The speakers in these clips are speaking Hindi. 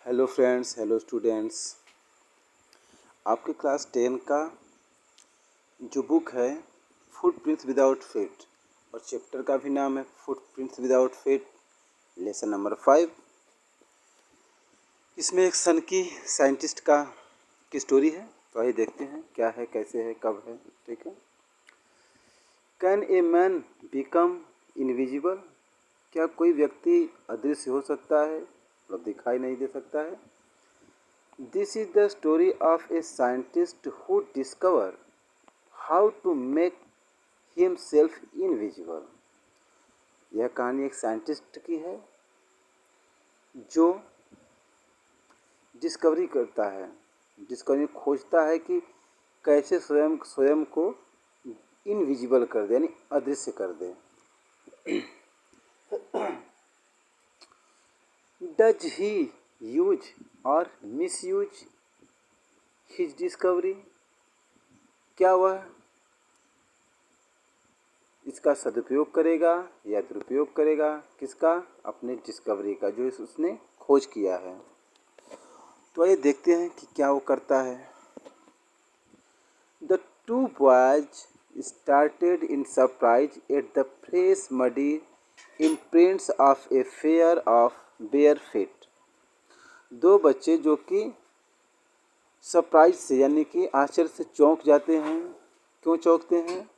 Hello friends, hello students. आपके क्लास 10 का जो बुक है फुटप्रिंट्स विदाउट फीट और चैप्टर का भी नाम है footprints without feet, lesson number 5। इसमें एक सन की साइंटिस्ट की स्टोरी है, तो आइए देखते हैं क्या है, कैसे है, कब है। ठीक है। Can a man become invisible? क्या कोई व्यक्ति अदृश्य हो सकता है, मतलब दिखाई नहीं दे सकता है? This is the story of a scientist who discovered how to make himself invisible. यह कहानी एक साइंटिस्ट की है जो डिस्कवरी करता है, डिस्कवरी खोजता है कि कैसे स्वयं को इनविजिबल कर दे, यानी अदृश्य कर दे। Does he use or misuse his discovery? क्या वह इसका सदुपयोग करेगा या दुरुपयोग करेगा? किसका? अपने डिस्कवरी का, जो उसने खोज किया है। तो आइए देखते हैं कि क्या वो करता है। The two boys started in surprise at the fresh muddy imprints of a fair of bare feet. दो बच्चे जो कि सरप्राइज से, यानी कि आश्चर्य से चौंक जाते हैं। क्यों चौंकते हैं?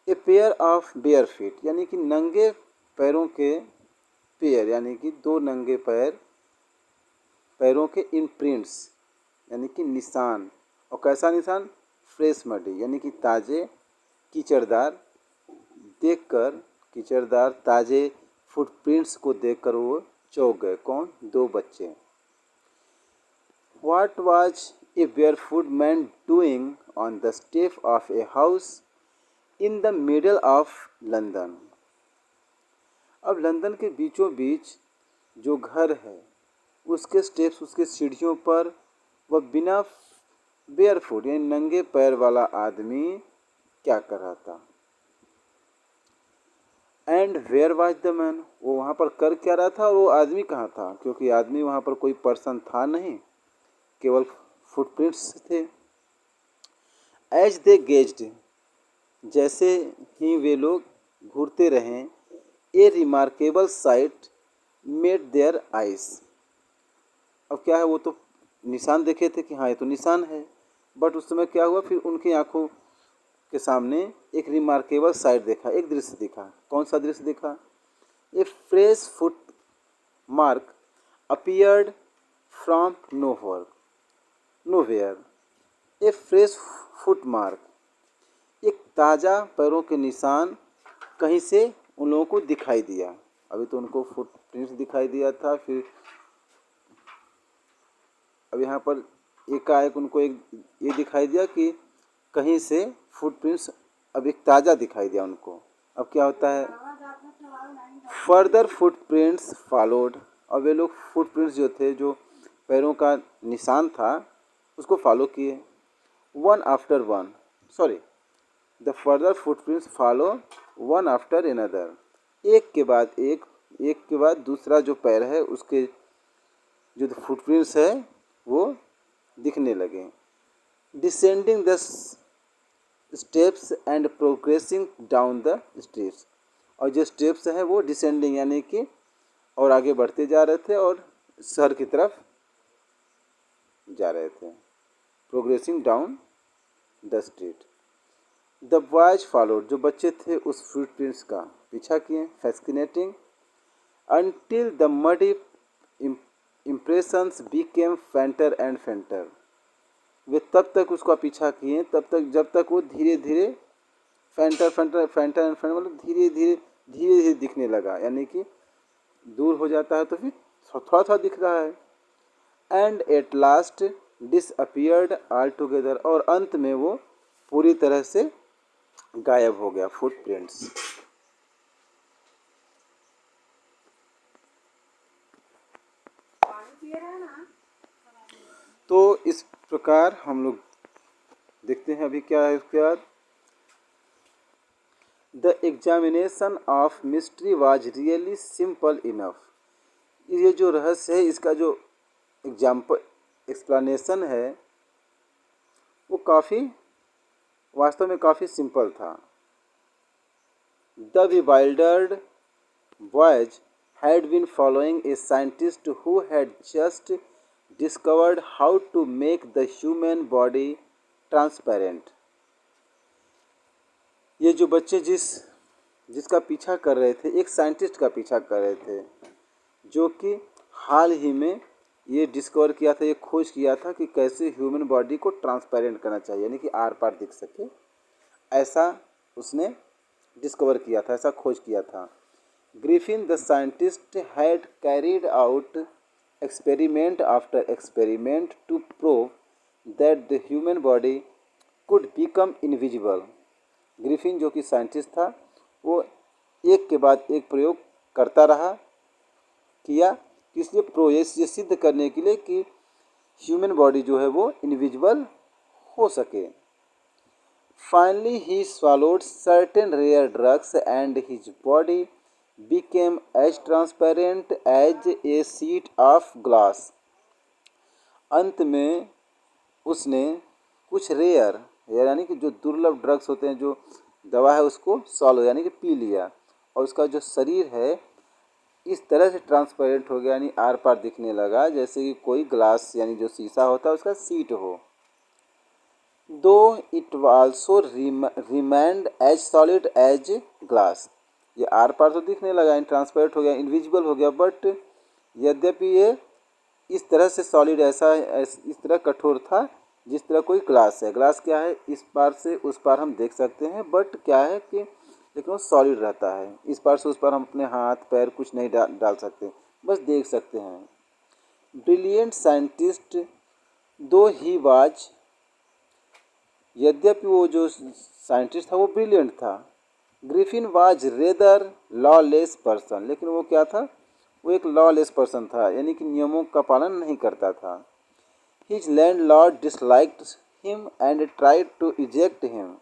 A pair of bare feet, यानी कि नंगे पैरों के पेयर, यानी कि दो नंगे पैरों के इम्प्रिंट्स, यानी कि निशान। और कैसा निशान? फ्रेश मडी, यानी कि ताज़े कीचड़दार कीचड़दार ताज़े फुटप्रिंट्स को देखकर वो चौंक गए। कौन? दो बच्चे। What was a barefoot man doing on the step of a house in the middle of London? अब लंदन के बीचों बीच जो घर है, उसके स्टेप्स, उसके सीढ़ियों पर वह बिना बेयरफुट यानी नंगे पैर वाला आदमी क्या कर रहा था? And where was the man? वो वहाँ पर कर क्या रहा था और वो आदमी कहाँ था? क्योंकि आदमी वहाँ पर कोई पर्सन था नहीं, केवल फुटप्रिंट्स थे। एज दे गेज्ड, जैसे ही वे लोग घूरते रहें, ए remarkable site made their eyes. अब क्या है, वो तो निशान देखे थे कि हाँ ये तो निशान है, बट उस समय क्या हुआ, फिर उनकी आंखों के सामने एक रिमार्केबल साइट देखा, एक दृश्य दिखा। कौन सा दृश्य दिखा? A fresh foot mark appeared from nowhere. A fresh foot mark, एक ताज़ा पैरों के निशान कहीं से उन लोगों को दिखाई दिया। अभी तो उनको फुटप्रिंट्स दिखाई दिया था, फिर अब यहाँ पर एकाएक उनको एक ये दिखाई दिया कि कहीं से फुटप्रिंट्स अब एक ताज़ा दिखाई दिया उनको। अब क्या होता है? Further footprints followed. और वे लोग फुटप्रिंट्स जो थे, जो पैरों का निशान था, उसको फॉलो किए। One after one, sorry, the further footprints follow one after another. एक के बाद एक के बाद दूसरा जो पैर है, उसके जो फुटप्रिंट्स है वो दिखने लगे। Descending the steps and progressing down the steps. और जो स्टेप्स हैं वो डिसेंडिंग, यानी कि और आगे बढ़ते जा रहे थे और शहर की तरफ जा रहे थे। Progressing down the street. The boys followed, जो बच्चे थे उस फुटप्रिंट्स का पीछा किए। Fascinating until the muddy impressions became fainter and fainter. वे तब तक उसका पीछा किए, तब तक जब तक वो धीरे धीरे फेंटर मतलब धीरे धीरे दिखने लगा, यानी कि दूर हो जाता है तो फिर थोड़ा थोड़ा दिख रहा है। And at last disappeared all together, और अंत में वो पूरी तरह से गायब हो गया, फुटप्रिंट्स। तो इस प्रकार हम लोग देखते हैं अभी क्या है उसके बाद। The examination of mystery was really simple enough. ये जो रहस्य है, इसका जो एग्जाम्पल एक्सप्लेनेशन है वो काफ़ी वास्तव में काफ़ी सिंपल था। The bewildered boys had been following a scientist who had just discovered how to make the human body transparent। ये जो बच्चे जिसका पीछा कर रहे थे, एक साइंटिस्ट का पीछा कर रहे थे जो कि हाल ही में ये डिस्कवर किया था, ये खोज किया था कि कैसे ह्यूमन बॉडी को ट्रांसपेरेंट करना चाहिए, यानी कि आर पार दिख सके। ऐसा उसने डिस्कवर किया था, ऐसा खोज किया था। Griffin the scientist had carried out experiment after experiment to prove that the human body could become invisible. Griffin जो कि साइंटिस्ट था, वो एक के बाद एक प्रयोग करता रहा, किया, इसलिए प्रोसेस ये सिद्ध करने के लिए कि ह्यूमन बॉडी जो है वो इनविजिबल हो सके। Finally he swallowed certain rare drugs and his body became as transparent as a sheet of glass। अंत में उसने कुछ रेयर यानी कि जो दुर्लभ ड्रग्स होते हैं, जो दवा है, उसको सॉल्व यानी कि पी लिया, और उसका जो शरीर है इस तरह से ट्रांसपेरेंट हो गया, यानी आर पार दिखने लगा, जैसे कि कोई ग्लास यानी जो शीशा होता है उसका सीट हो। Though it also remained as solid as glass. ये आर पार तो दिखने लगा, ट्रांसपेरेंट हो गया, इनविजिबल हो गया, बट यद्यपि ये इस तरह से सॉलिड इस तरह कठोर था जिस तरह कोई ग्लास है। ग्लास क्या है, इस पार से उस पार हम देख सकते हैं, बट क्या है कि लेकिन वो सॉलिड रहता है। इस पार से उस पार हम अपने हाथ पैर कुछ नहीं डाल सकते, बस देख सकते हैं। ब्रिलियंट साइंटिस्ट दो ही वाज, यद्यपि वो जो साइंटिस्ट था वो ब्रिलियंट था। Griffin was rather lawless person, लेकिन वो क्या था, वो एक लॉलेस पर्सन था, यानी कि नियमों का पालन नहीं करता था। His landlord disliked him and tried to eject him.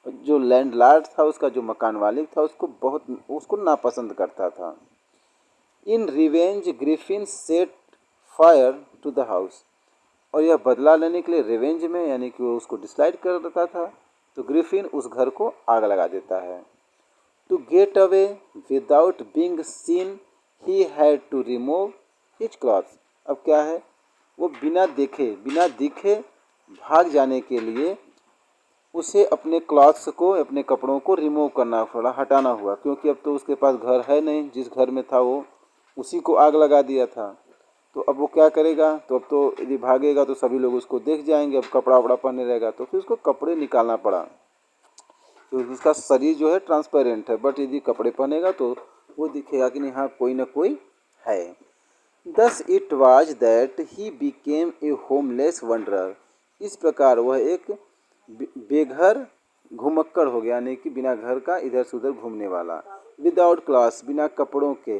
जो लैंडलॉर्ड था, उसका जो मकान मालिक था, उसको नापसंद करता था। In revenge Griffin set fire to the house. और यह बदला लेने के लिए रिवेंज में, यानी कि वो उसको डिसलाइक कर देता था, तो ग्रिफिन उस घर को आग लगा देता है। To get away without being seen he had to remove his clothes. अब क्या है, वो बिना दिखे भाग जाने के लिए उसे अपने क्लॉथ्स को, अपने कपड़ों को रिमूव करना पड़ा, हटाना हुआ, क्योंकि अब तो उसके पास घर है नहीं, जिस घर में था वो उसी को आग लगा दिया था। तो अब वो क्या करेगा, तो अब तो यदि भागेगा तो सभी लोग उसको देख जाएंगे, अब कपड़ा वपड़ा पहने रहेगा, तो फिर उसको कपड़े निकालना पड़ा। तो उसका शरीर जो है ट्रांसपेरेंट है, बट यदि कपड़े पहनेगा तो वो दिखेगा कि नहीं, हाँ कोई ना कोई है। Thus it was that he became a homeless wanderer. इस प्रकार वह एक बेघर घुमक्कड़ हो गया, यानी कि बिना घर का इधर से उधर घूमने वाला। विदाउट क्लॉथ्स, बिना कपड़ों के।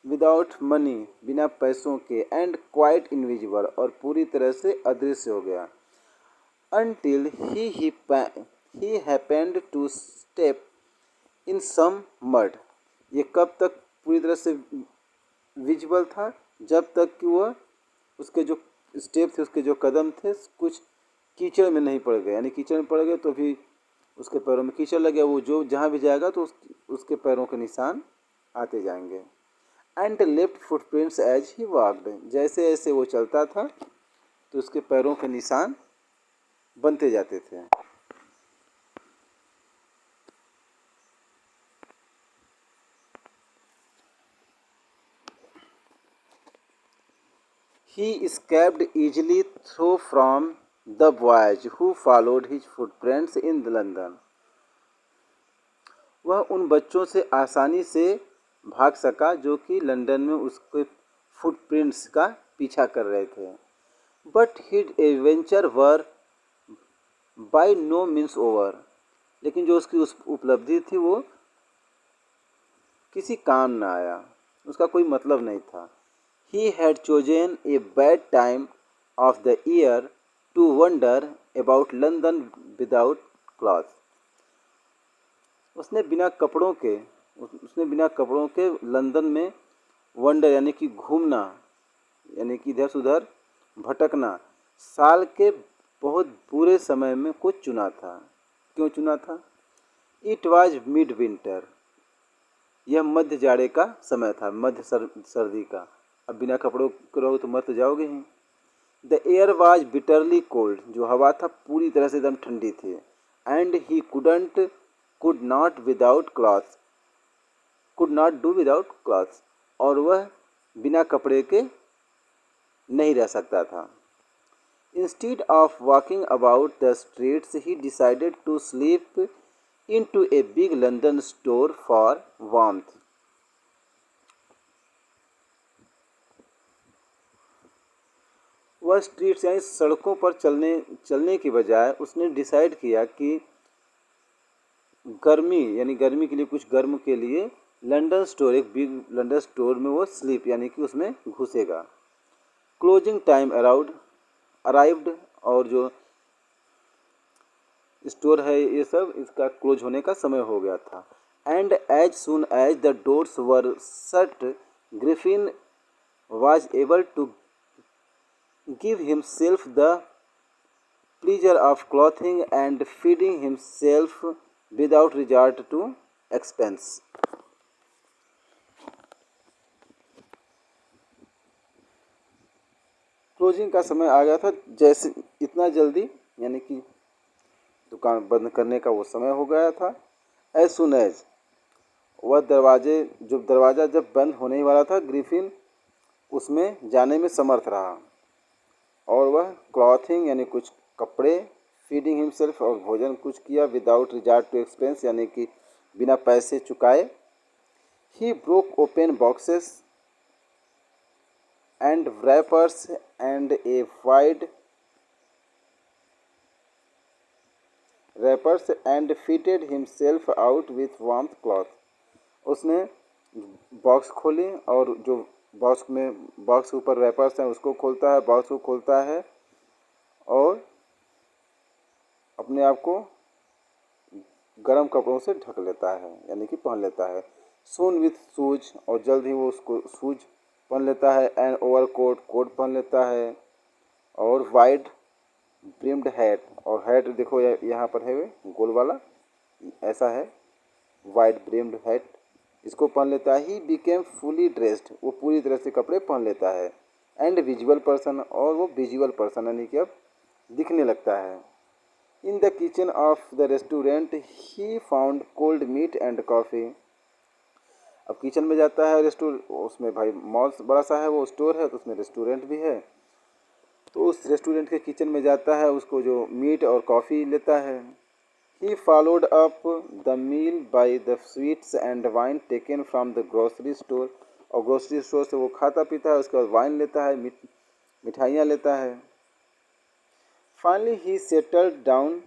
विदाउट मनी, बिना पैसों के। एंड क्वाइट इनविजिबल, और पूरी तरह से अदृश्य हो गया। Until he happened to step in some mud. ये कब तक पूरी तरह से विजिबल था, जब तक कि वह उसके जो स्टेप थे, उसके जो कदम थे, कुछ कीचड़ में नहीं पड़ गए, यानी कीचड़ में पड़ गए तो भी उसके पैरों में कीचड़ लगे, वो जो जहाँ भी जाएगा तो उसके पैरों के निशान आते जाएंगे। And left footprints as he walked. जैसे जैसे वो चलता था तो उसके पैरों के निशान बनते जाते थे। He escaped easily through from the boys who followed his footprints in London। वह उन बच्चों से आसानी से भाग सका जो कि लंदन में उसके फुटप्रिंट्स का पीछा कर रहे थे। But his adventure were by no means over. लेकिन जो उसकी उस उपलब्धि थी वो किसी काम ना आया, उसका कोई मतलब नहीं था। He had chosen a bad time of the year to wander about London without clothes। उसने बिना कपड़ों के लंदन में वंडर यानी कि घूमना, यानी कि इधर से उधर भटकना, साल के बहुत बुरे समय में कुछ चुना था। क्यों चुना था? इट वॉज मिड विंटर, यह मध्य जाड़े का समय था, मध्य सर्दी का। अब बिना कपड़ों के रहो तो मर तो जाओगे ही। The air was bitterly cold, जो हवा था पूरी तरह से एकदम ठंडी थी। And he could not do without clothes, और वह बिना कपड़े के नहीं रह सकता था। Instead of walking about the streets he decided to sleep into a big London store for warmth. वह स्ट्रीट्स यानी सड़कों पर चलने की बजाय उसने डिसाइड किया कि गर्मी के लिए, कुछ गर्म के लिए लंदन स्टोर, एक बिग लंदन स्टोर में वो स्लीप यानी कि उसमें घुसेगा। क्लोजिंग टाइम अराइव्ड, और जो स्टोर है ये सब, इसका क्लोज होने का समय हो गया था। And as soon as the doors were shut, Griffin was able to give himself the pleasure of clothing and feeding himself without resort to expense. Closing का समय आ गया था, जैसे इतना जल्दी यानी कि दुकान बंद करने का वो समय हो गया था। एज सुन एज, वह दरवाज़ा जब बंद होने ही वाला था, ग्रिफिन उसमें जाने में समर्थ रहा, और वह क्लॉथिंग यानी कुछ कपड़े, फीडिंग हिमसेल्फ और भोजन कुछ किया, विदाउट रिजार्ट टू एक्सपेंस यानी कि बिना पैसे चुकाए। He broke open boxes and wrappers and a wide wrappers and fitted himself out with warm cloth. उसने बॉक्स खोली, और जो बॉक्स के ऊपर रैपर्स हैं उसको खोलता है, बॉक्स को खोलता है और अपने आप को गर्म कपड़ों से ढक लेता है यानी कि पहन लेता है। सून विथ शूज, और जल्द ही वो उसको शूज पहन लेता है। एंड ओवर कोट पहन लेता है, और वाइड ब्रिम्ड हैट, और हैट देखो यहाँ पर है गोल वाला, ऐसा है वाइड ब्रिम्ड हैट, इसको पहन लेता है। ही बिकेम फुली ड्रेस्ड, वो पूरी तरह से कपड़े पहन लेता है। एंड विजुअल पर्सन, और वो विजुअल पर्सन यानी कि अब दिखने लगता है। In the kitchen of the restaurant he found cold meat and coffee. अब किचन में जाता है, उसमें भाई मॉल बड़ा सा है, वो स्टोर है तो उसमें रेस्टोरेंट भी है, तो उस रेस्टोरेंट के किचन में जाता है, उसको जो मीट और कॉफ़ी लेता है। He followed up the meal by the sweets and wine taken from the grocery store, और ग्रोसरी स्टोर से वो खाता पीता है, उसके बाद वाइन लेता है, मिठाइयाँ लेता है। Finally he settled down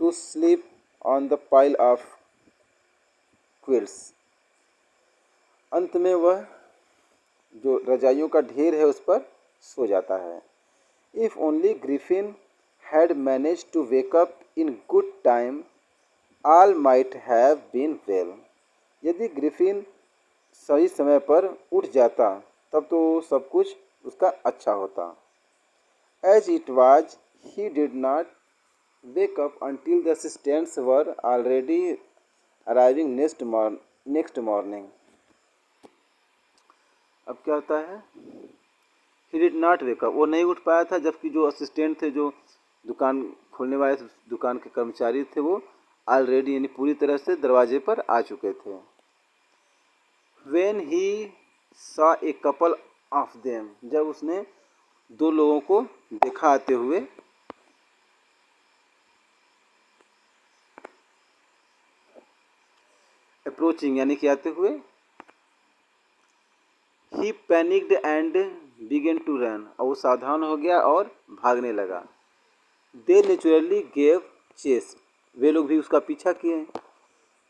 to sleep on the pile of quilts. अंत में वह जो रजाइयों का ढेर है उस पर सो जाता है। If only Griffin had managed to wake up in good time, all might have been well. यदि ग्रिफिन सही समय पर उठ जाता तब तो सब कुछ उसका अच्छा होता। As it was, he did not wake up until the assistants were already arriving next morning. अब क्या होता है? He did not wake up, वो नहीं उठ पाया था, जबकि जो असिस्टेंट थे, जो दुकान खोलने वाले दुकान के कर्मचारी थे, वो ऑलरेडी यानी पूरी तरह से दरवाजे पर आ चुके थे। When he saw a couple of them, जब उसने दो लोगों को देखा आते हुए, अप्रोचिंग यानी कि आते हुए, he panicked and began to run, और वो सावधान हो गया और भागने लगा। They naturally gave chase, वे लोग भी उसका पीछा किए।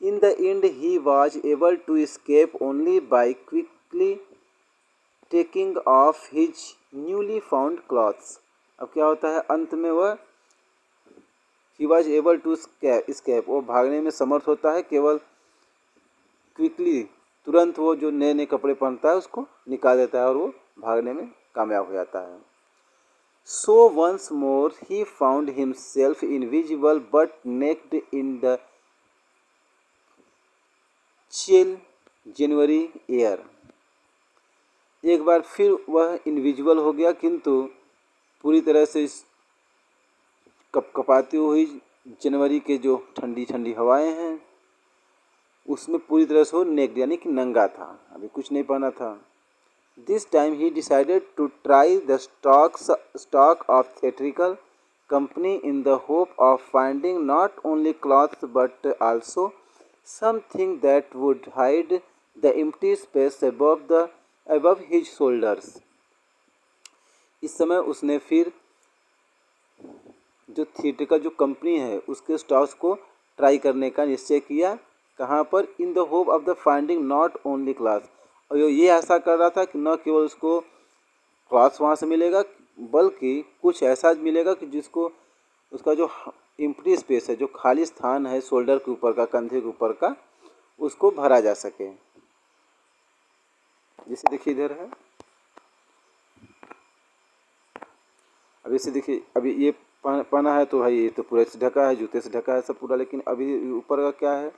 In the end he was able to escape only by quickly taking off his newly found clothes. अब क्या होता है? अंत में वह he was able to escape, वो भागने में समर्थ होता है केवल क्विकली तुरंत वो जो नए नए कपड़े पहनता है उसको निकाल देता है और वो भागने में कामयाब हो जाता है। So once more he found himself invisible but naked in the chill January air. एक बार फिर वह इनविजिबल हो गया, किंतु पूरी तरह से इस कपकपाती हुई जनवरी के जो ठंडी ठंडी हवाएं हैं उसमें पूरी तरह से वो नेक्ड यानी कि नंगा था, अभी कुछ नहीं पहना था। This time he decided to try the stock of theatrical company in the hope of finding not only clothes but also something that would hide the empty space above his shoulders। इस समय उसने फिर जो थिएटर का जो कंपनी है उसके स्टॉक्स को ट्राई करने का निश्चय किया। कहाँ पर? इन the hope of the finding not only class. और ये ऐसा कर रहा था कि न केवल उसको क्लास वहाँ से मिलेगा बल्कि कुछ ऐसा मिलेगा कि जिसको उसका जो एम्प्टी स्पेस है, जो खाली स्थान है शोल्डर के ऊपर का, कंधे के ऊपर का, उसको भरा जा सके। जैसे देखिए इधर है, अब इसे देखिए, अभी ये पहना है तो भाई ये तो पूरा से ढका है, जूते से ढका है सब पूरा, लेकिन अभी ऊपर का क्या है,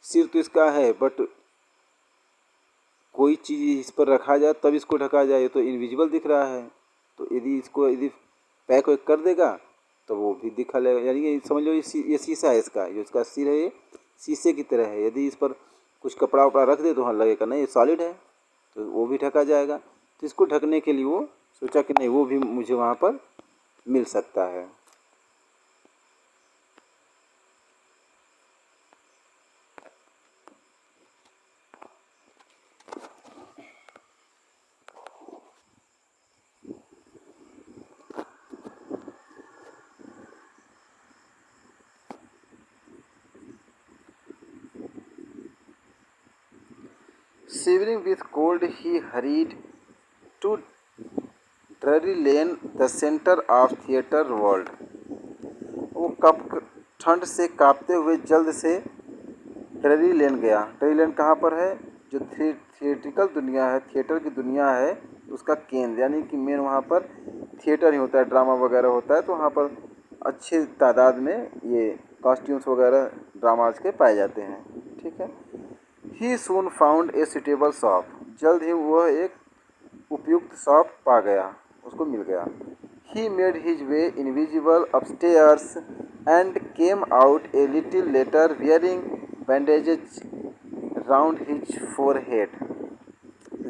सिर तो इसका है बट कोई चीज़ इस पर रखा जाए तब इसको ढका जाए, ये तो इनविजिबल दिख रहा है। तो यदि पैक वैक कर देगा तो वो भी दिखा लेगा, यानी कि समझ लो ये शीशा है इसका, जो इसका सिर है ये शीशे की तरह है। यदि इस पर कुछ कपड़ा वपड़ा रख दे तो हाँ लगेगा नहीं ये सॉलिड है, तो वो भी ढका जाएगा। तो इसको ढकने के लिए वो सोचा कि नहीं वो भी मुझे वहाँ पर मिल सकता है। Shivering with cold, he hurried to Drury Lane, the center of theatre world। वो कप ठंड से कांपते हुए जल्द से ड्ररी लेन गया। ड्ररी लेन कहाँ पर है? जो थिएट्रिकल दुनिया है, थिएटर की दुनिया है, उसका केंद्र, यानी कि मेन वहाँ पर थिएटर ही होता है, ड्रामा वगैरह होता है, तो वहाँ पर अच्छी तादाद में ये कॉस्ट्यूम्स वगैरह ड्रामाज के पाए जाते हैं। ठीक है। ही सून फाउंड ए सुटेबल शॉप। जल्द ही वह एक उपयुक्त शॉप पा गया, उसको मिल गया। He made his way invisible upstairs and came out a little letter wearing bandages round his forehead,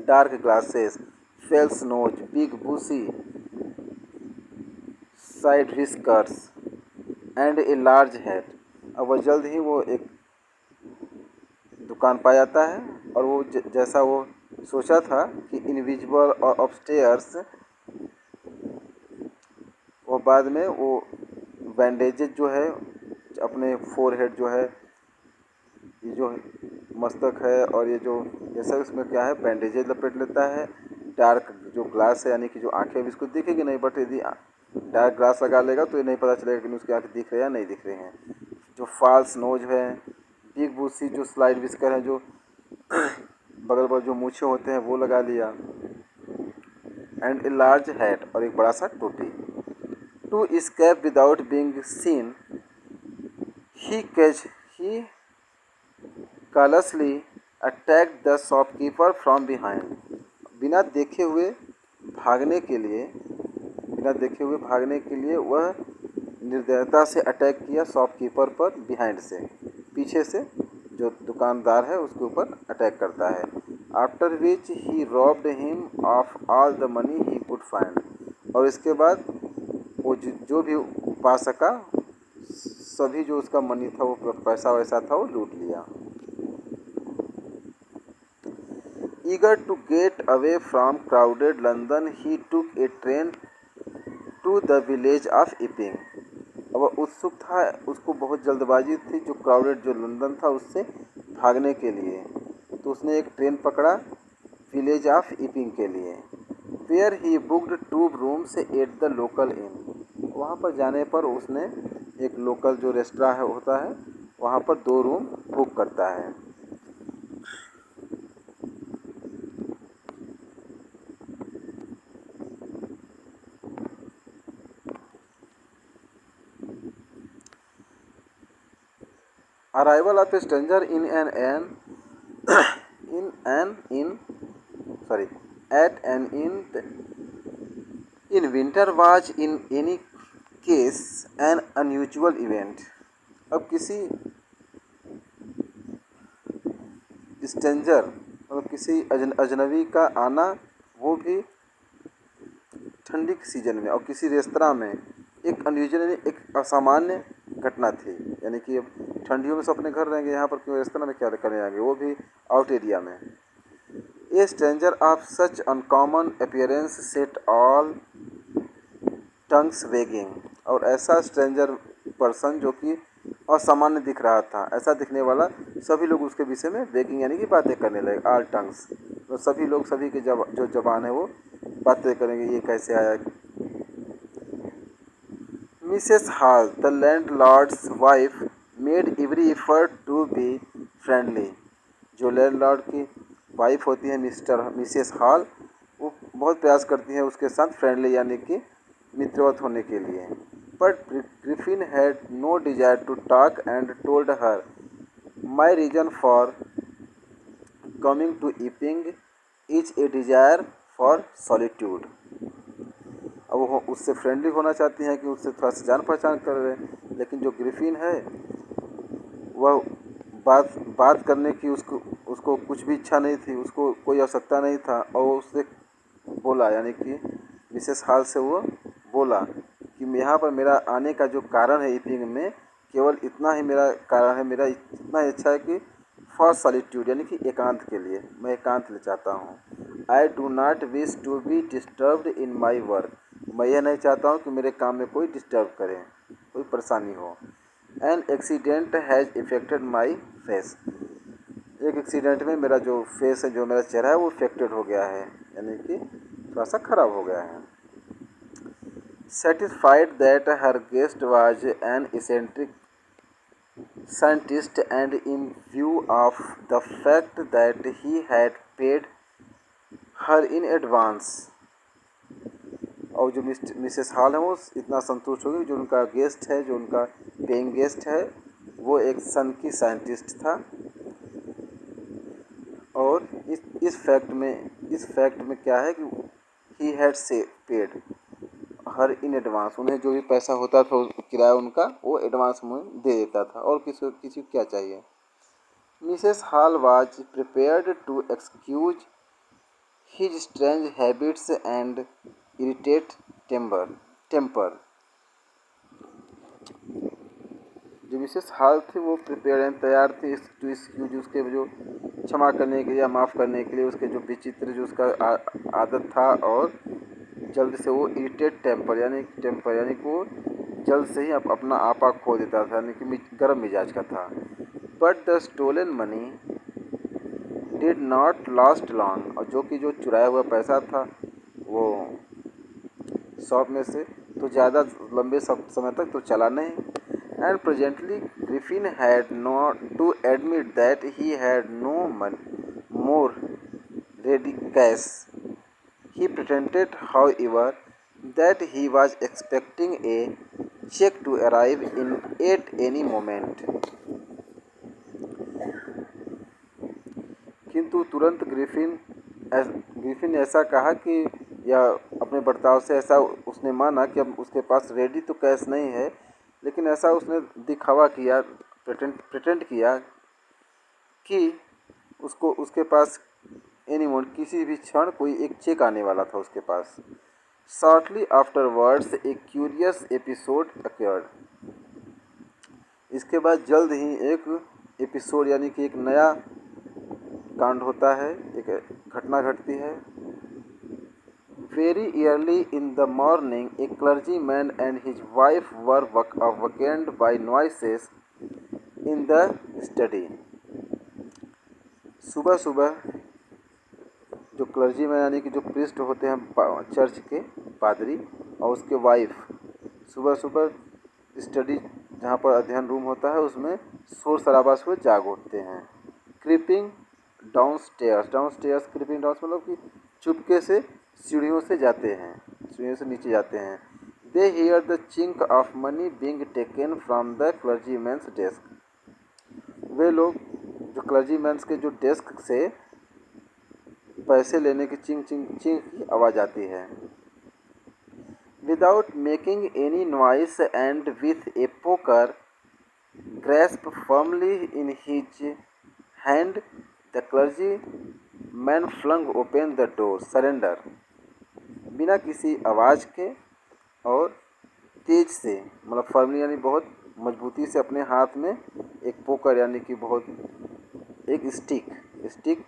dark glasses, false nose, big bushy side whiskers and a large hat। अब वह जल्द ही वो एक दुकान पा जाता है और वो जैसा वो सोचा था कि इनविजिबल और अपस्टेयर्स, वो बाद में वो बैंडेजेज जो है अपने फोरहेड जो है, ये जो मस्तक है और ये जो जैसा उसमें क्या है बैंडेजेज लपेट लेता है। डार्क जो ग्लास है यानी कि जो आंखें भी इसको दिखेगी नहीं, बट यदि डार्क ग्लास लगा लेगा तो ये नहीं पता चलेगा कि उसकी आंखें दिख रहे हैं या नहीं दिख रहे हैं। जो फॉल्स नोज है, बिग बूसी जो स्लाइड विस्कर है, जो बगल बगल जो मूछे होते हैं वो लगा लिया। एंड ए लार्ज हैट, और एक बड़ा सा टोपी। To escape without being seen he cautiously attacked the shopkeeper from behind। बिना देखे हुए भागने के लिए वह निर्दयता से अटैक किया शॉपकीपर पर, बिहाइंड से, पीछे से जो दुकानदार है उसके ऊपर अटैक करता है। After which he robbed him of all the money he could find. और इसके बाद वो जो भी पा सका सभी जो उसका मनी था, वो पैसा वैसा था, वो लूट लिया। Eager to get away from crowded London, he took a train to the village of Epping। अब वह उत्सुक था, उसको बहुत जल्दबाजी थी जो क्राउडेड जो लंदन था उससे भागने के लिए, तो उसने एक ट्रेन पकड़ा विलेज ऑफ इपिंग के लिए। Where he booked 2 rooms at the local inn. वहाँ पर जाने पर उसने एक लोकल जो रेस्टोरेंट होता है वहाँ पर 2 रूम बुक करता है। Arrival of A stranger in an in sorry at an in winter was in any case an unusual event. अब किसी स्ट्रेंजर मतलब किसी अजनबी का आना, वो भी ठंडी के सीज़न में, और किसी रेस्तरां में एक अनयूजुअल यानी एक असामान्य घटना थी। यानी कि अब ठंडियों में सब अपने घर रहेंगे, यहाँ पर क्यों रेस्तरां में क्या करने आएंगे, वो भी आउट एरिया में। ए stranger of such uncommon appearance set all tongues weighing. और ऐसा स्ट्रेंजर पर्सन जो कि असामान्य दिख रहा था, ऐसा दिखने वाला सभी लोग उसके विषय में वेगिंग यानी कि बातें करने लगे। ऑल टंग्स तो सभी लोग, सभी के जो जबान है वो बातें करेंगे, ये कैसे आया। Mrs Hall the landlord's wife made every effort to be friendly. जो लैंडलॉर्ड की वाइफ होती है मिसेस हॉल, वो बहुत प्रयास करती है उसके साथ फ्रेंडली यानी कि मित्रवत होने के लिए। But Griffin had no desire to talk and told her my reason for coming to Iping is a desire for solitude. अब वो उससे फ्रेंडली होना चाहती हैं कि उससे थोड़ा सा जान पहचान कर रहे हैं, लेकिन जो ग्रिफिन है वह बात करने की उसको कुछ भी इच्छा नहीं थी, उसको कोई आवश्यकता नहीं था। और वो उससे बोला, यानी कि मिसेस हॉल से वो बोला कि यहाँ पर मेरा आने का जो कारण है ईपिंग में, केवल इतना ही मेरा कारण है, मेरा इतना ही इच्छा है कि फॉर सॉलिट्यूड यानी कि एकांत के लिए, मैं एकांत ले चाहता हूँ। I do not wish to be disturbed in my work. मैं यह नहीं चाहता हूँ कि मेरे काम में कोई डिस्टर्ब करे, कोई परेशानी हो। An accident has affected my face. एक एक्सीडेंट में मेरा जो फेस है, जो मेरा चेहरा है, वो इफेक्टेड हो गया है, यानी कि थोड़ा सा खराब हो गया है। Satisfied that her guest was an eccentric scientist and in view of the fact that he had paid her in advance। और जो मिसेस हॉल है वो इतना संतुष्ट हो गई, जो उनका गेस्ट है, जो उनका पेइंग गेस्ट है, वो एक सन की साइंटिस्ट था। और इस फैक्ट में क्या है कि ही हैड से पेड हर इन एडवांस, उन्हें जो भी पैसा होता था किराया उनका, वो एडवांस में दे देता था, और किसी को क्या चाहिए। Mrs Hall was prepared to excuse his strange habits and irritate temper. जो मिसेस हॉल थी वो प्रिपेयर एंड तैयार थी टू एक्सक्यूज, उसके जो क्षमा करने के लिए या माफ़ करने के लिए उसके जो विचित्र जो उसका आदत था, और जल्द से वो इरिटेट टेम्पर यानी कि वो जल्द से ही अपना आपा खो देता था, यानी कि गर्म मिजाज का था। But the stolen money did not last long. और जो चुराया हुआ पैसा था वो शॉप में से, तो ज़्यादा लंबे समय तक तो चला नहीं। And presently Griffin had not to admit that he had no more ready cash. He pretended, however, that he was expecting a check to arrive in at any moment। किंतु तुरंत ग्रिफिन ने ऐसा कहा कि, या अपने बर्ताव से ऐसा उसने माना कि अब उसके पास रेडी तो कैश नहीं है, लेकिन ऐसा उसने दिखावा किया, प्रिटेंड किया कि उसके पास एनी मोमेंट किसी भी क्षण कोई एक चेक आने वाला था उसके पास। शॉर्टली आफ्टरवर्ड्स ए क्यूरियस एपिसोड अक्योर्ड। इसके बाद जल्द ही एक एपिसोड यानी कि एक नया कांड होता है, एक घटना घटती है। Very early in the morning a clergyman and his wife were awakened by noises in the study. सुबह सुबह जो क्लर्जी मैन यानी कि जो प्रीस्ट होते हैं चर्च के पादरी, और उसके वाइफ सुबह सुबह स्टडी जहाँ पर अध्ययन रूम होता है उसमें शोर शराबा से जाग उठते हैं। Creeping down stairs creeping down मतलब कि चुपके से सीढ़ियों से जाते हैं, सीढ़ियों से नीचे जाते हैं। They hear the chink of money being taken from the clergyman's desk. वे लोग जो क्लर्जीमैन्स के जो डेस्क से पैसे लेने की चिंग चिंग चिंग की आवाज़ आती है। Without making any noise and with A poker grasped firmly in his hand, the clergyman flung open the door. Surrender. बिना किसी आवाज़ के और तेज से, मतलब फर्मली यानी बहुत मजबूती से अपने हाथ में एक पोकर यानी कि बहुत एक स्टिक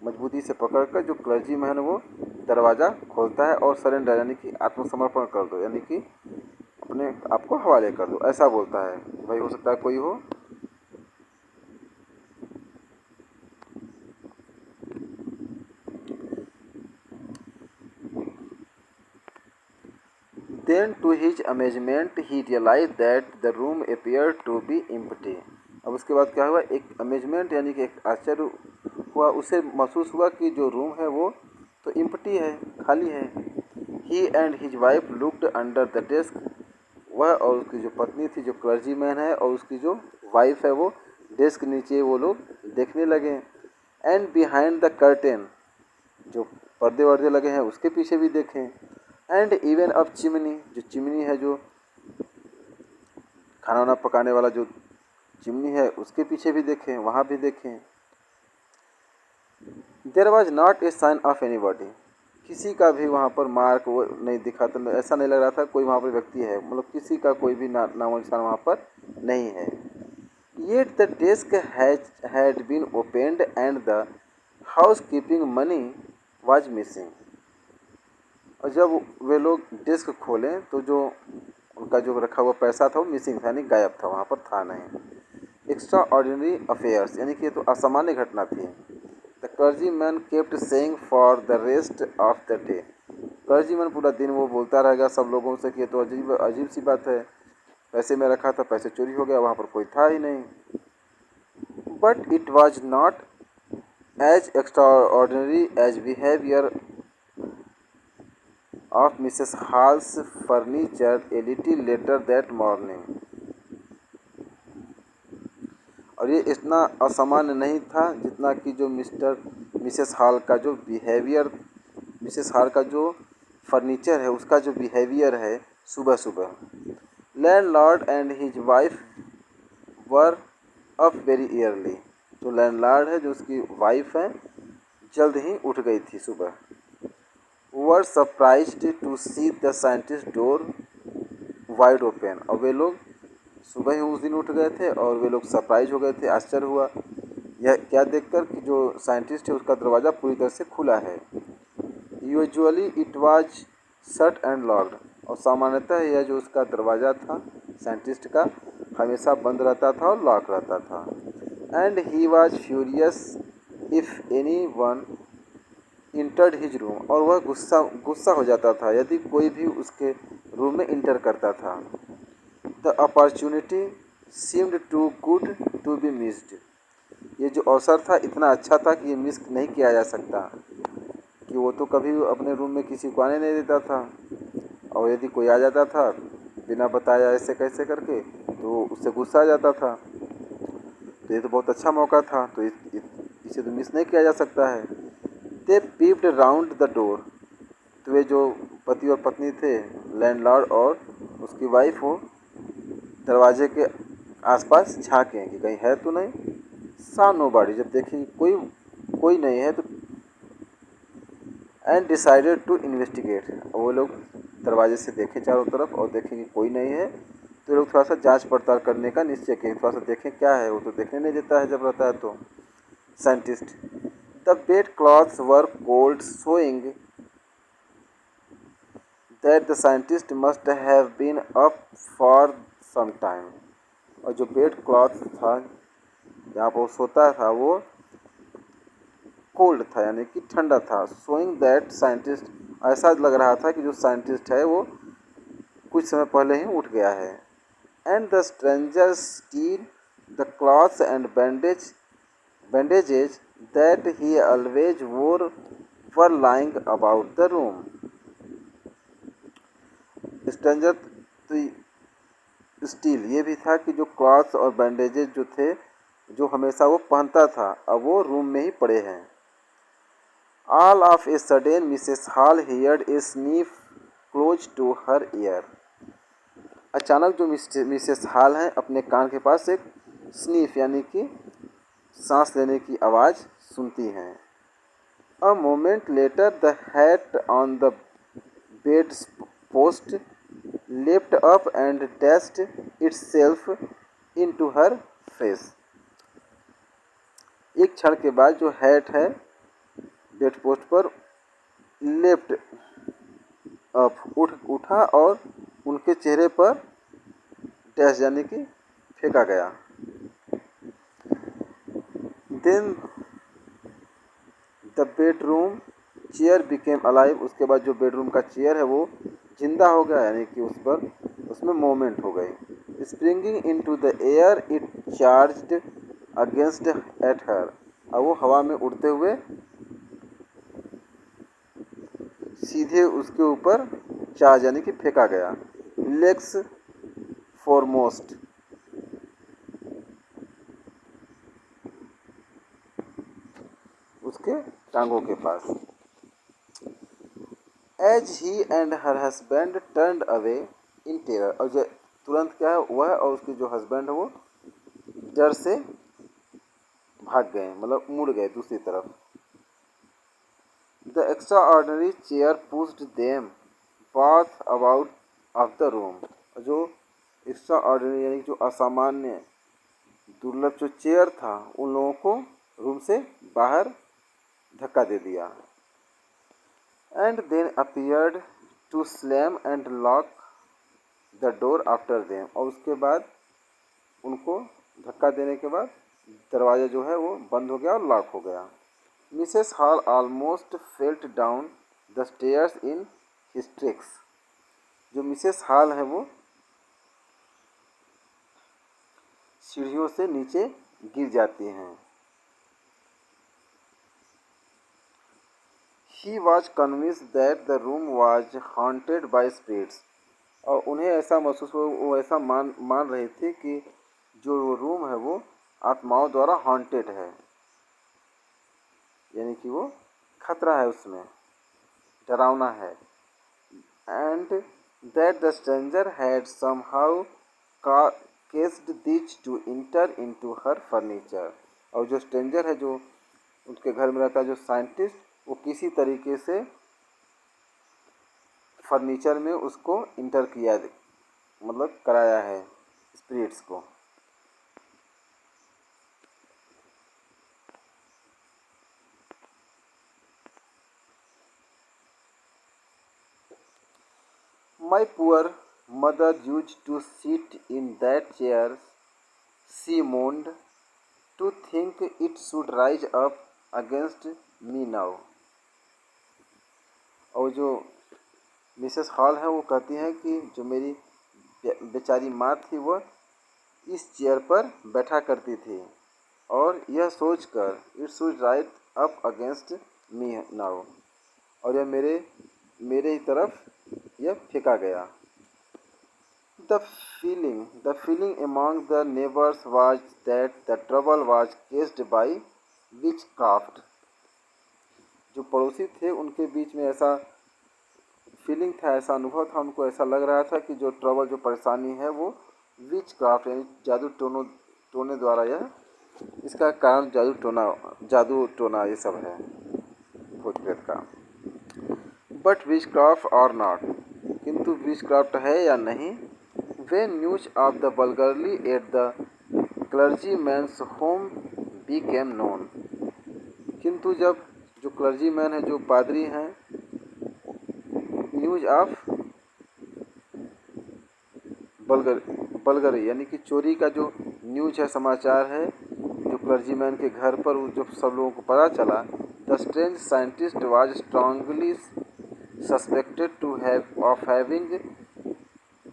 मजबूती से पकड़कर जो क्लर्जीमैन वो दरवाज़ा खोलता है और सरेंडर यानी कि आत्मसमर्पण कर दो, यानी कि अपने आपको हवाले कर दो, ऐसा बोलता है। भाई हो सकता है कोई हो। Then to his amazement he realized that the room appeared to be empty. अब उसके बाद क्या हुआ, एक अमेजमेंट यानी कि एक आश्चर्य हुआ, उसे महसूस हुआ कि जो रूम है वो तो इम्पटी है, खाली है। He and his wife looked under the desk. वह और उसकी जो पत्नी थी, जो क्लर्जीमैन है, और उसकी जो वाइफ है, वो डेस्क नीचे वो लोग देखने लगे। एंड बिहाइंड द कर्टेन, जो पर्दे वर्दे लगे हैं उसके पीछे भी देखें। एंड इवन अप चिमनी, जो चिमनी है, जो खाना वाना पकाने वाला जो चिमनी है उसके पीछे भी देखें, वहाँ भी देखें। There was not a sign of anybody, किसी का भी वहाँ पर मार्क वो नहीं दिखा, तो ऐसा नहीं लग रहा था कोई वहाँ पर व्यक्ति है, मतलब किसी का कोई भी नामो निशान वहाँ पर नहीं है। Yet the desk had been opened and the housekeeping money was missing. और जब वे लोग डेस्क खोलें तो जो उनका जो रखा हुआ पैसा था वो मिसिंग था, यानी गायब था, वहाँ पर था नहीं। एक्स्ट्रा ऑर्डिनरी अफेयर्स, यानी कि ये तो असामान्य घटना थी। The clergyman kept saying for the rest of the day. Clergyman पूरा दिन वो बोलता रहेगा सब लोगों से कि ये तो अजीब अजीब सी बात है, पैसे में रखा था, पैसे चोरी हो गया, वहाँ पर कोई था ही नहीं। But it was not as extraordinary as behaviour of Mrs. Hall's furniture a little later that morning. और ये इतना असामान्य नहीं था जितना कि जो मिसेस हॉल का जो बिहेवियर, मिसेस हॉल का जो फर्नीचर है उसका जो बिहेवियर है सुबह सुबह। Landlord and his wife were up very yearly. जो लैंडलॉर्ड है, जो उसकी वाइफ है, जल्द ही उठ गई थी सुबह। Were surprised to see the scientist door wide open. और वे लोग सुबह ही उस दिन उठ गए थे और वे लोग सरप्राइज हो गए थे, आश्चर्य हुआ यह क्या देखकर कि जो साइंटिस्ट है उसका दरवाज़ा पूरी तरह से खुला है। Usually it was shut and locked. और सामान्यतः यह जो उसका दरवाज़ा था साइंटिस्ट का हमेशा बंद रहता था और लॉक रहता था। And he was furious if any one entered his room. और वह गुस्सा हो जाता था यदि कोई भी उसके रूम में इंटर करता था। The opportunity seemed too good to be missed. ये जो अवसर था इतना अच्छा था कि ये मिस नहीं किया जा सकता, कि वो तो कभी अपने रूम में किसी को आने नहीं देता था, और यदि कोई आ जाता था बिना बताया ऐसे कैसे करके तो उससे गुस्सा आ जाता था। तो ये तो बहुत अच्छा मौका था, तो इसे तो मिस नहीं किया जा सकता है। दे पीप्ड राउंड द डोर। तो वे जो पति और पत्नी थे, लैंडलॉर्ड और उसकी वाइफ, हो दरवाजे के आसपास झांके कि कहीं है तो नहीं। सा नो बॉडी, जब देखें कोई नहीं है तो एंड डिसाइडेड टू इन्वेस्टिगेट। वो लोग दरवाजे से देखें चारों तरफ और देखें कि कोई नहीं है, तो लोग थोड़ा सा जांच पड़ताल करने का निश्चय किए, थोड़ा सा देखें क्या है। वो तो देखने नहीं देता है जब रहता है तो scientist. The bed clothes were cold, showing that the scientist must have been up for some time. और जो बेड क्लॉथ था जहाँ पर वो सोता था वो कोल्ड था, यानी कि ठंडा था। शोइंग दैट साइंटिस्ट, ऐसा लग रहा था कि जो साइंटिस्ट है वो कुछ समय पहले ही उठ गया है। And the stranger steel the clothes and bandages that he always wore were lying about the room. Stranger तो स्टील ये भी था कि जो क्लॉथ्स और बैंडेजेज जो थे जो हमेशा वो पहनता था, अब वो रूम में ही पड़े हैं। All of a sudden Mrs Hall heard a sniff close to her ear. अचानक जो मिसेस हॉल हैं अपने कान के पास एक स्नीफ यानी कि सांस लेने की आवाज़ सुनती हैं। A moment later the hat on the bedpost leapt up and dashed itself into her face. एक क्षण के बाद जो हैट है बेड पोस्ट पर लेफ्ट अप उठा और उनके चेहरे पर डैश यानी कि फेंका गया। Then the bedroom chair became alive. उसके बाद जो बेडरूम का चेयर है वो जिंदा हो गया यानी कि उसमें मूवमेंट हो गई। Springing into the air it charged against at her. अब वो हवा में उड़ते हुए सीधे उसके ऊपर चार्ज यानी कि फेंका गया। लेग्स फॉरमोस्ट, उसके टांगों के पास। As he and her husband turned away in terror. और जो तुरंत क्या है वह और उसके जो हस्बैंड है वो डर से भाग गए, मतलब मुड़ गए दूसरी तरफ। The extra ordinary chair pushed them bath about of the room. जो एक्स्ट्रा ऑर्डनरी यानी जो असामान्य दुर्लभ जो चेयर था उन लोगों को रूम से बाहर धक्का दे दिया। And then appeared to slam and lock the door after them. और उसके बाद उनको धक्का देने के बाद दरवाज़ा जो है वो बंद हो गया और लॉक हो गया। Mrs Hall almost felt down the stairs in hysterics. जो मिसेस हॉल है वो सीढ़ियों से नीचे गिर जाती हैं। He was convinced that the room was haunted by spirits. और उन्हें ऐसा महसूस हुआ, वो ऐसा मान रही थी कि जो रूम है वो आत्माओं द्वारा हॉन्टेड है, यानी कि वो खतरा है, उसमें डरावना है। And that the stranger had somehow caused which to enter into her furniture. और जो स्ट्रेंजर है जो उनके घर में रहता है, जो साइंटिस्ट, वो किसी तरीके से फर्नीचर में उसको इंटर किया, मतलब कराया है स्पिरिट्स को। My poor mother used to sit in that chair, she moaned, to think it should rise up against me now. और जो मिसेस हॉल है वो कहती हैं कि जो मेरी बेचारी माँ थी वह इस चेयर पर बैठा करती थी और यह सोचकर it should rise up against me now, और यह मेरे ही तरफ यह फेंका गया। The feeling among the neighbors was that the trouble was caused by witchcraft। जो पड़ोसी थे उनके बीच में ऐसा फीलिंग था, ऐसा अनुभव था, उनको ऐसा लग रहा था कि जो ट्रबल, जो परेशानी है वो विचक्राफ्ट यानी जादू टोने द्वारा, यह इसका कारण जादू टोना ये सब है भूत प्रेत का। बट विचक्राफ्ट और नॉट, किंतु विचक्राफ्ट है या नहीं, when news of the vulgarly at the clergyman's home became known। किंतु जब जो क्लर्जीमैन है, जो पादरी हैं, न्यूज ऑफ बल्गरी यानी कि चोरी का जो न्यूज है, समाचार है, जो क्लर्जीमैन के घर पर जो सब लोगों को पता चला, the strange scientist was strongly suspected to have of having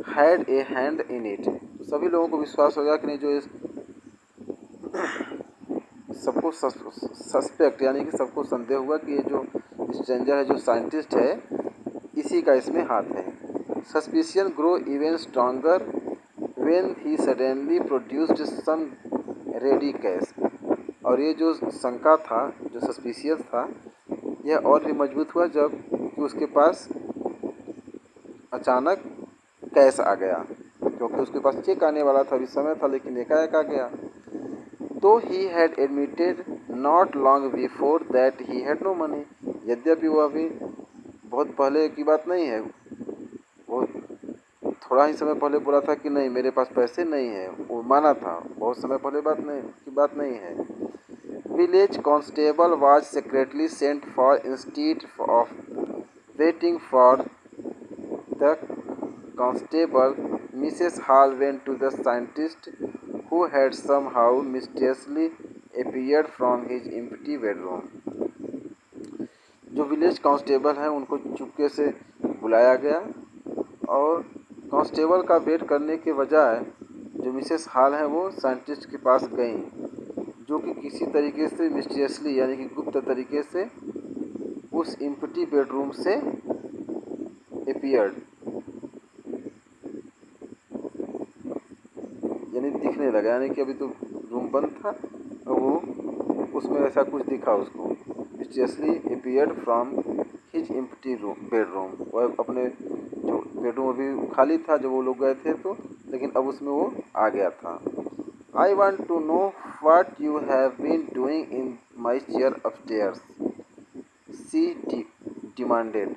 had a hand in it. तो सभी लोगों को विश्वास हो गया कि नहीं, जो इस सबको सस्पेक्ट यानी कि सबको संदेह हुआ कि ये जो स्ट्रेंजर है, जो साइंटिस्ट है, इसी का इसमें हाथ है। Suspicion grow even stronger when he suddenly produced some ready cash. और ये जो शंका था, जो सस्पिशियस था, यह और भी मजबूत हुआ जब कि उसके पास अचानक कैश आ गया, क्योंकि उसके पास चेक आने वाला था, अभी समय था, लेकिन एकाएक आ गया। तो he had admitted not long before that he had no money. यद्यपि वो अभी बहुत पहले की बात नहीं है, वो थोड़ा ही समय पहले बोला था कि नहीं मेरे पास पैसे नहीं है, वो माना था, बहुत समय पहले बात नहीं है। Village constable was secretly sent for instead of waiting for the constable. Mrs. Hall went to the scientist, who had somehow mysteriously appeared from his empty bedroom. जो विलेज कांस्टेबल हैं उनको चुपके से बुलाया गया, और कांस्टेबल का वेट करने के बजाय जो मिसेस हॉल हैं वो साइंटिस्ट के पास गईं, जो कि किसी तरीके से मिस्टीरियसली यानी कि गुप्त तरीके से उस एम्प्टी बेडरूम से अपीयर्ड, यानी दिखने लगा, यानी कि अभी तो रूम बंद था और वो उसमें ऐसा कुछ दिखा उसको। Mysteriously appeared from his empty bedroom, वह अपने जो बेडरूम अभी खाली था जब वो लोग गए थे तो, लेकिन अब उसमें वो आ गया था। I want to know what you have been doing in my chair upstairs, she demanded.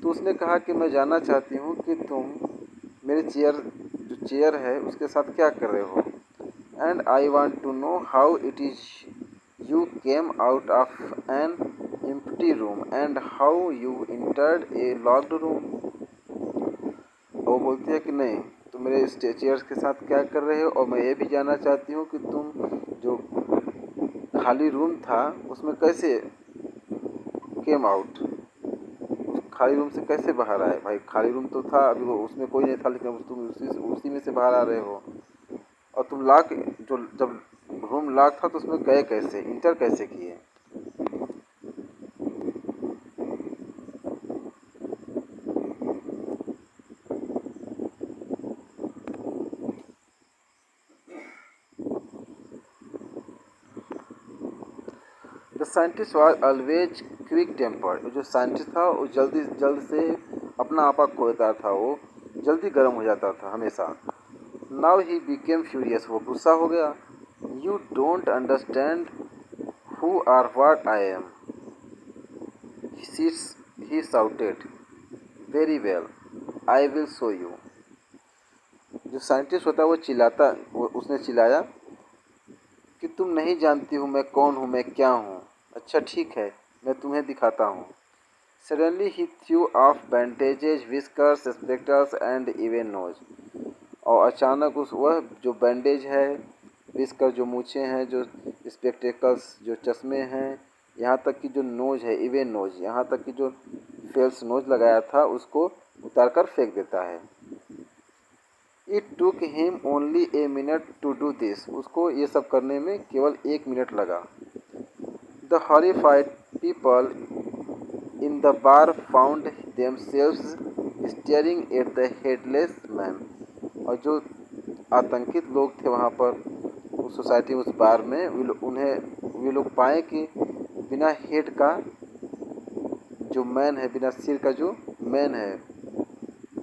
तो उसने कहा कि मैं जानना चाहती हूँ कि तुम मेरे जो चेयर है उसके साथ क्या कर रहे हो। And I want to know how it is you came out of an empty room and how you entered a locked room. वो बोलती है कि नहीं तुम मेरे चेयर्स के साथ क्या कर रहे हो, और मैं ये भी जानना चाहती हूँ कि तुम जो खाली रूम था उसमें कैसे केम आउट, उस खाली रूम से कैसे बाहर आए। भाई खाली रूम तो था, अभी वो उसमें कोई नहीं था, लेकिन तुम उसी में से बाहर आ रहे हो। और तुम लॉक, जो जब रूम लॉक था तो उसमें गए कैसे, इंटर कैसे किए। The scientist was always quick tempered. जो साइंटिस्ट था वो जल्द से अपना आपा खो देता था, वो जल्दी गर्म हो जाता था हमेशा। नाउ ही बिकेम फ्यूरियस, वो गुस्सा हो गया। You don't understand who or what I am, he shouted. Very well, I will show you. जो साइंटिस्ट होता है वो उसने चिल्लाया कि तुम नहीं जानती हूँ मैं कौन हूँ, मैं क्या हूँ। अच्छा ठीक है, मैं तुम्हें दिखाता हूँ। Suddenly he threw off bandages, whiskers, spectacles and even nose. और अचानक वह जो बैंडेज है, विस्कर जो मूछें हैं, जो स्पेक्टेकल्स जो चश्मे हैं, यहाँ तक कि जो नोज है, इवन नोज, यहाँ तक कि जो फेल्स नोज लगाया था उसको उतार कर फेंक देता है। It took him only a minute to do this. उसको ये सब करने में केवल 1 मिनट लगा। The horrified people in the bar found themselves staring at the headless man. और जो आतंकित लोग थे वहाँ पर उस सोसाइटी, उस बार में, वे लोग पाए कि बिना हेड का जो मैन है, बिना सिर का जो मैन है,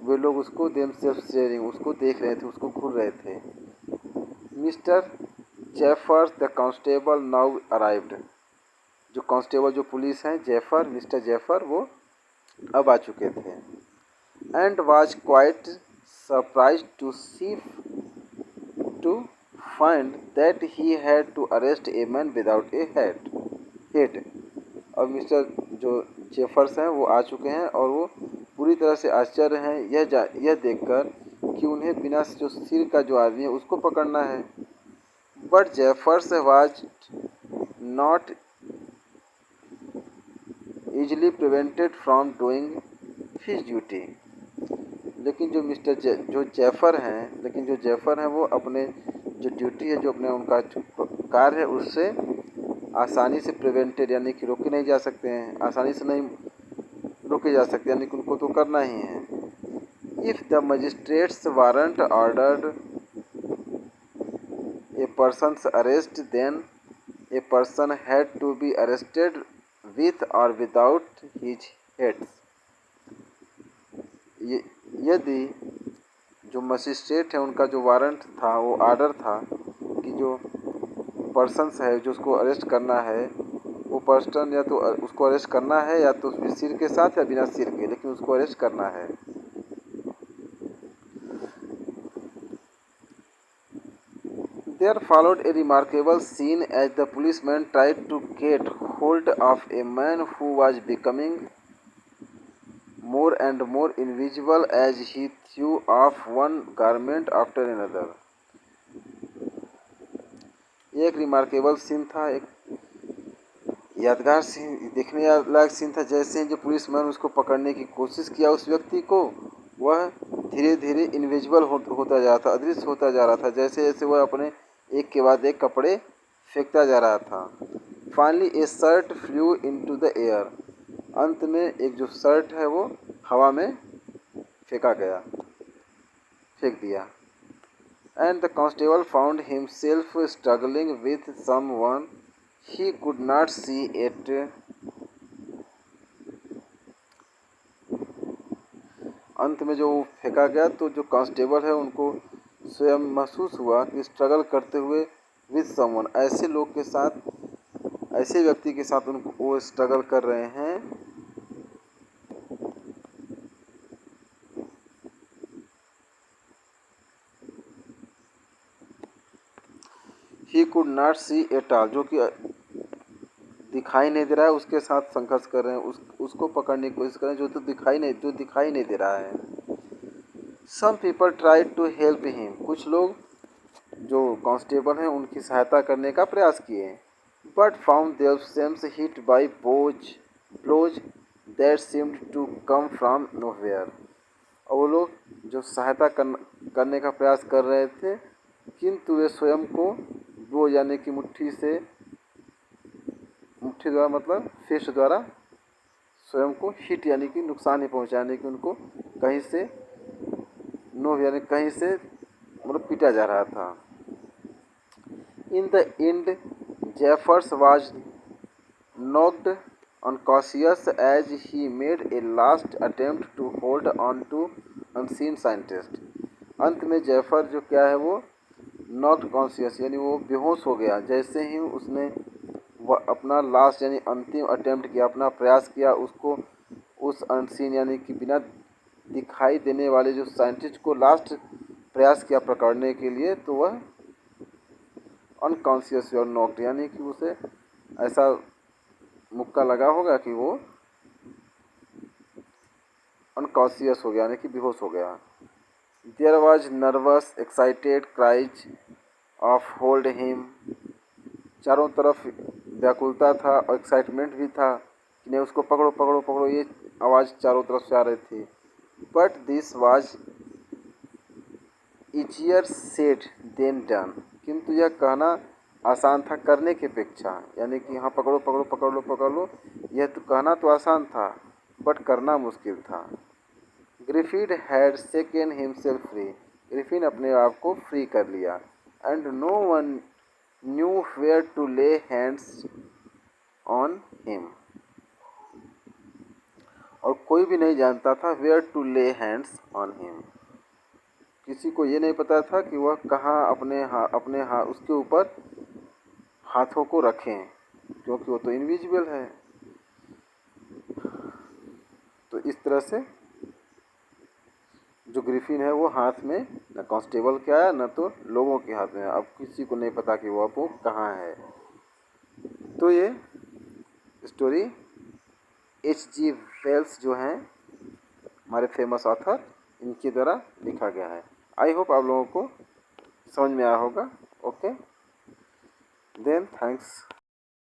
वे लोग उसको देमसेल्व्स उसको देख रहे थे, उसको घूर रहे थे। Mister Jeffers the constable now arrived. जो कांस्टेबल जो पुलिस हैं, मिस्टर जेफर, वो अब आ चुके थे। And was quite surprised to find that he had to arrest a man without a head. और मिस्टर जो जेफर्स हैं वो आ चुके हैं, और वो पूरी तरह से आश्चर्य हैं यह देखकर कि उन्हें बिना जो सिर का जो आदमी है उसको पकड़ना है। But Jeffers was not easily prevented from doing his duty। लेकिन जो जेफर हैं वो अपने जो ड्यूटी है, जो अपने उनका कार्य है, उससे आसानी से प्रिवेंटेड यानी कि रोके नहीं जा सकते हैं, आसानी से नहीं रोके जा सकते, यानी कि उनको तो करना ही है। If the magistrates warrant ordered A person's arrest, then a person had to be arrested with or without his heads. यदि जो मजिस्ट्रेट है उनका जो वारंट था, वो आर्डर था कि जो पर्सन्स है जो उसको अरेस्ट करना है, वो पर्सन या तो उसको अरेस्ट करना है या तो उसके सिर के साथ या बिना सिर के, लेकिन उसको अरेस्ट करना है। There followed a remarkable scene as the policeman tried to get hold of a man who was becoming more and more invisible as he threw off one garment after another. ये एक रिमार्केबल सीन था, एक यादगार सीन, देखने लायक सीन था। जैसे जो पुलिसमैन उसको पकड़ने की कोशिश किया उस व्यक्ति को, वह धीरे धीरे इनविजिबल होता जा रहा था, अदृश्य होता जा रहा था, जैसे जैसे वह अपने एक के बाद एक कपड़े फेंकता जा रहा था। Finally A shirt flu into the air, अंत में एक जो शर्ट है वो हवा में फेंक दिया। And the constable found himself struggling with someone he could not see it. अंत में जो फेंका गया तो जो कांस्टेबल है उनको स्वयं महसूस हुआ कि स्ट्रगल करते हुए विद समवन, ऐसे लोग के साथ, ऐसे व्यक्ति के साथ उनको वो स्ट्रगल कर रहे हैं। He could not see at all, जो कि दिखाई नहीं दे रहा है, उसके साथ संघर्ष कर रहे हैं, उसको पकड़ने की कोशिश कर रहे हैं जो दिखाई नहीं दे रहा है। Some people try to help him, कुछ लोग जो कांस्टेबल हैं उनकी सहायता करने का प्रयास किए, but found themselves hit by blows that seemed to come from nowhere. और वो लोग जो सहायता करने का प्रयास कर रहे थे, किंतु वे स्वयं को ब्लो यानी कि मुट्ठी द्वारा, मतलब फिस्ट द्वारा स्वयं को हिट यानी कि नुकसान नहीं पहुंचाने की उनको कहीं से यानी कहीं से मतलब पीटा जा रहा था। In the end, Jeffers was knocked unconscious as he made a last attempt to hold on to unseen scientist. अंत में जेफर जो क्या है वो नॉक्ड कॉन्शियस यानी वो बेहोश हो गया। जैसे ही उसने अपना लास्ट यानी अंतिम अटेम्प्ट किया, अपना प्रयास किया, उसको उस अनसीन यानी कि बिना दिखाई देने वाले जो साइंटिस्ट को लास्ट प्रयास किया पकड़ने के लिए, तो वह अनकॉन्शियस और नॉक्ड यानी कि उसे ऐसा मुक्का लगा होगा कि वो अनकॉन्शियस हो गया यानी कि बेहोश हो गया। There was nervous excited cries of hold him, चारों तरफ व्याकुलता था और एक्साइटमेंट भी था कि नहीं उसको पकड़ो पकड़ो पकड़ो, ये आवाज़ चारों तरफ से आ रही थी। But this was easier said than done, किंतु यह कहना आसान था करने की अपेक्षा, यानी कि हाँ पकड़ो पकड़ो पकड़ लो, यह तो कहना तो आसान था बट करना मुश्किल था। Griffin had shaken himself free, Griffin अपने आप को फ्री कर लिया। And no one knew where to lay hands on him, और कोई भी नहीं जानता था where to lay hands on him, किसी को ये नहीं पता था कि वह कहाँ अपने उसके ऊपर हाथों को रखें, क्योंकि वो तो इनविजिबल है। तो इस तरह से जो ग्रिफिन है वो हाथ में न कांस्टेबल के आया न तो लोगों के हाथ में, अब किसी को नहीं पता कि वो अब वो कहाँ है। तो ये स्टोरी H.G. वेल्स जो हैं हमारे फेमस ऑथर, इनके द्वारा लिखा गया है। आई होप आप लोगों को समझ में आया होगा। Okay then, thanks.